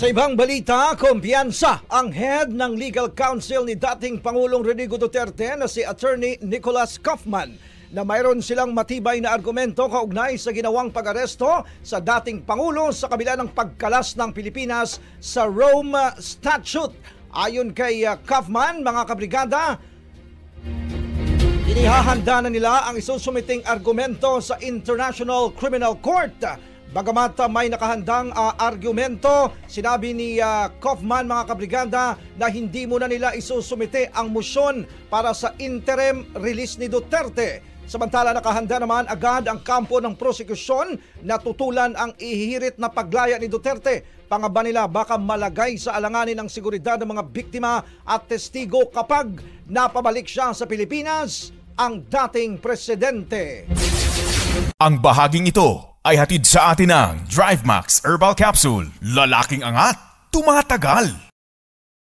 Sa ibang balita, kumpiyansa ang head ng legal counsel ni dating Pangulong Rodrigo Duterte na si Attorney Nicholas Kaufman na mayroon silang matibay na argumento kaugnay sa ginawang pag-aresto sa dating Pangulo sa kabila ng pagkalas ng Pilipinas sa Rome Statute. Ayon kay Kaufman, mga kabrigada, inihahanda na nila ang isusumiting argumento sa International Criminal Court. Bagamat may nakahandang argumento, sinabi ni Kaufman, mga kabrigada, na hindi muna nila isusumite ang motion para sa interim release ni Duterte. Samantala, nakahanda naman agad ang kampo ng prosekusyon na tutulan ang ihihirit na paglaya ni Duterte. Pangamba nila baka malagay sa alanganin ang seguridad ng mga biktima at testigo kapag napabalik siya sa Pilipinas ang dating presidente. Ang bahaging ito ay hatid sa atin ng DriveMax Herbal Capsule. Lalaking angat, tumatagal.